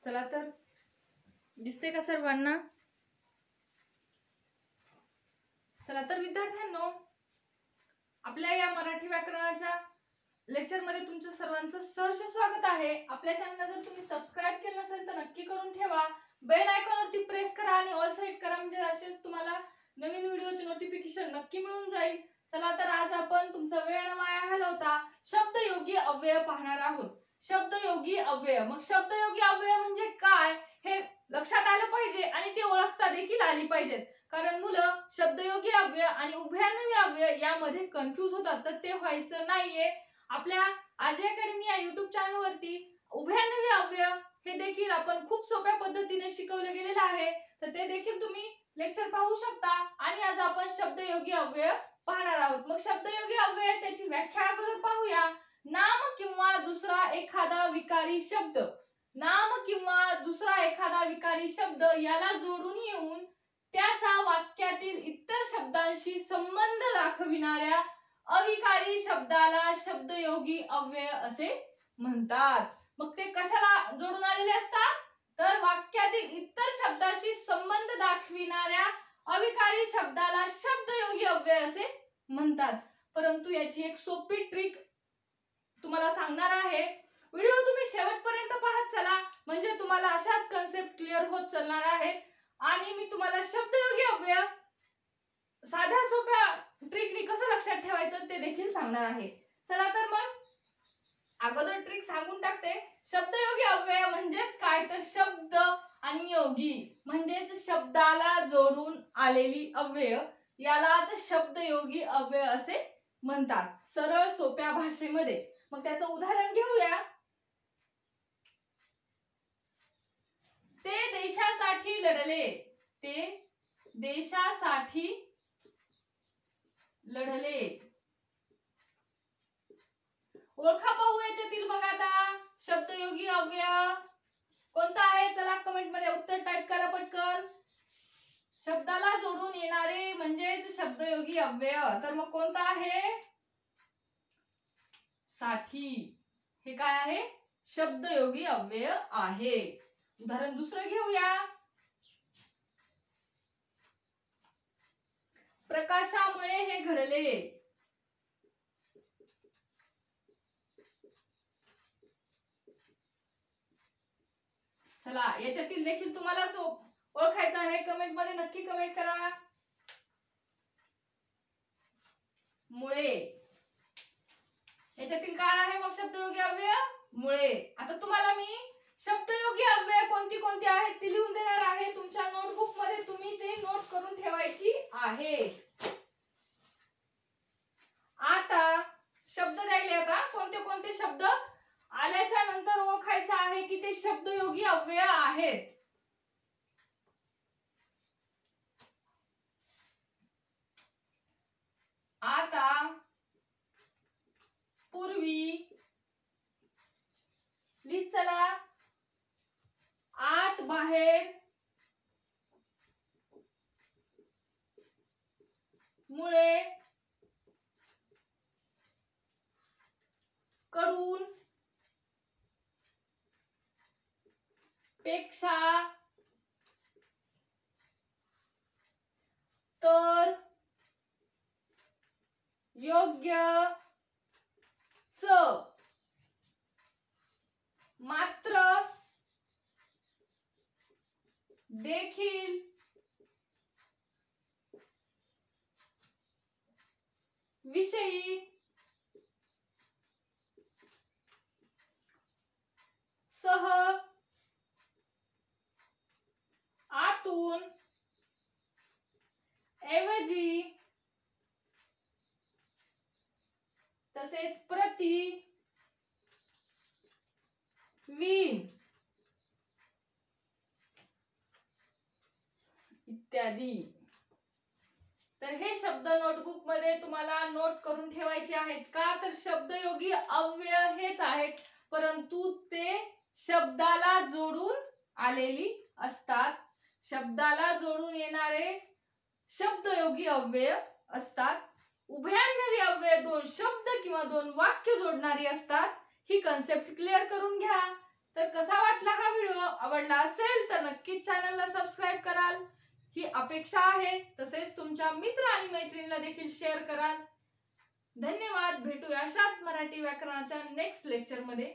चला तर दिसते का सर्वांना? चला तर विद्यार्थ्यांनो, आपल्या या मराठी व्याकरणाच्या लेक्चर मध्ये तुमचं सर्वांचं सहर्ष स्वागत आहे। आपल्या चॅनलला जर तुम्ही सबस्क्राइब केलं नसेल तर नक्की करून ठेवा। बेल आयकॉन वरती प्रेस करा आणि ऑल सेट करा, म्हणजे असेच तुम्हाला नवीन व्हिडिओचे नोटिफिकेशन नक्की मिळून जाईल। चला तर आज आपण तुमचा वेळ न वाया घालवता शब्दयोगी अव्यय पाहणार आहोत। शब्दयोगी अव्यय, मग शब्दयोगी अव्यय म्हणजे काय हे लक्षात आलं पाहिजे आणि ते ओळखता देखील आली पाहिजेत, कारण मुलं शब्दयोगी अव्यय आणि उभयान्वयी अव्यय यामध्ये कन्फ्यूज होतात, तर ते व्हायचं नाहीये। आपल्या आरजे अकॅडमी या युट्यूब चॅनल वरती उभयान्वयी अव्यय हे देखील आपण खूप सोप्या पद्धतीने शिकवले गेलेले आहे, तर ते देखील तुम्ही लेक्चर पाहू शकता। आणि आज आपण शब्दयोगी अव्यय पाहणार आहोत। मग शब्दयोगी अव्यय त्याची व्याख्या अगोदर पाहूया। नाम किंवा दुसरा एखादा विकारी शब्द, नाम किंवा दुसरा एखादा विकारी शब्द याला जोडून येऊन त्याचा वाक्यातील इतर शब्दांशी संबंध दाखविणाऱ्या अविकारी शब्दाला शब्दयोगी अव्यय असे म्हणतात। मग ते कशाला जोडून आलेले असतात, तर वाक्यातील इतर शब्दाशी संबंध दाखविणाऱ्या अविकारी शब्दाला शब्दयोगी अव्यय असे म्हणतात। परंतु याची एक सोपी ट्रिक तुम्हाला सांगणार आहे। व्हिडिओ तुम्ही शेवटपर्यंत पाहत चला, म्हणजे तुम्हाला अशाच कन्सेप्ट क्लिअर होत चालणार आहेत आणि मी तुम्हाला शब्दयोगी अव्यय साध्या सोप्या ट्रिकनी कसं लक्षात ठेवायचं ते देखील सांगणार आहे। चला तर मग अगोदर ट्रिक सांगून टाकते। शब्दयोगी अव्यय म्हणजेच काय, तर शब्द आणि योगी म्हणजेच शब्दाला जोडून आलेली अव्यय यालाच शब्दयोगी अव्यय असे म्हणतात, सरळ सोप्या भाषेमध्ये। मग त्याचं उदाहरण घेऊया। ते देशासाठी लढले, ते देशासाठी लढले। ओळखा पाहू याच्यातील बघा आता शब्दयोगी अव्यय कोणता आहे, चला कमेंट मध्ये उत्तर टाइप करा पटकन। शब्दाला जोडून येणारे म्हणजेच शब्दयोगी अव्यय, तर मग कोणता आहे, साठी। हे काय आहे, शब्दयोगी अव्यय आहे। उदाहरण दुसरं घेऊया। प्रकाशामुळे हे घडले, चला याच्यातील देखील तुम्हाला ओळखायचं आहे, कमेंट मध्ये नक्की कमेंट करा। मुळे, याच्यातील काय आहे मग शब्दयोगी अव्यय, मुळे। आता तुम्हाला मी शब्दयोगी अव्यय कोणती कोणती आहेत ती लिहून देणार आहे, तुमच्या नोटबुक मध्ये तुम्ही ते नोट करून ठेवायची आहे। आता शब्द राहिले, आता कोणते कोणते शब्द आल्याच्या नंतर ओळखायचं आहे की ते शब्दयोगी अव्यय आहेत। आता पूर्वी लिहित चला, आत बाहेर, मुळे, कडून, पेक्षा, तर, योग्य, च, मात्र, देखील, विषयी, सह, आतून, ऐवजी, तसेच प्रति, विन इत्यादी। तर हे शब्द नोटबुक मध्ये तुम्हाला नोट करून ठेवायचे आहेत, का तर शब्दयोगी अव्यय हेच आहेत, परंतु ते शब्दाला जोडून आलेली असतात। शब्दाला जोडून येणारे शब्दयोगी अव्यय असतात। उभयान्वयी अव्यय दोन शब्द किंवा दोन वाक्य जोडणारी असतात। ही कन्सेप्ट क्लिअर करून घ्या। तर कसा वाटला हा व्हिडिओ? आवडला असेल तर नक्कीच चॅनलला सबस्क्राईब कराल ही अपेक्षा आहे. तसेच तुमच्या मित्र आणि मैत्रिणींना देखील शेअर कराल. धन्यवाद. भेटूया अशाच मराठी व्याकरणाच्या नेक्स्ट लेक्चर मध्ये.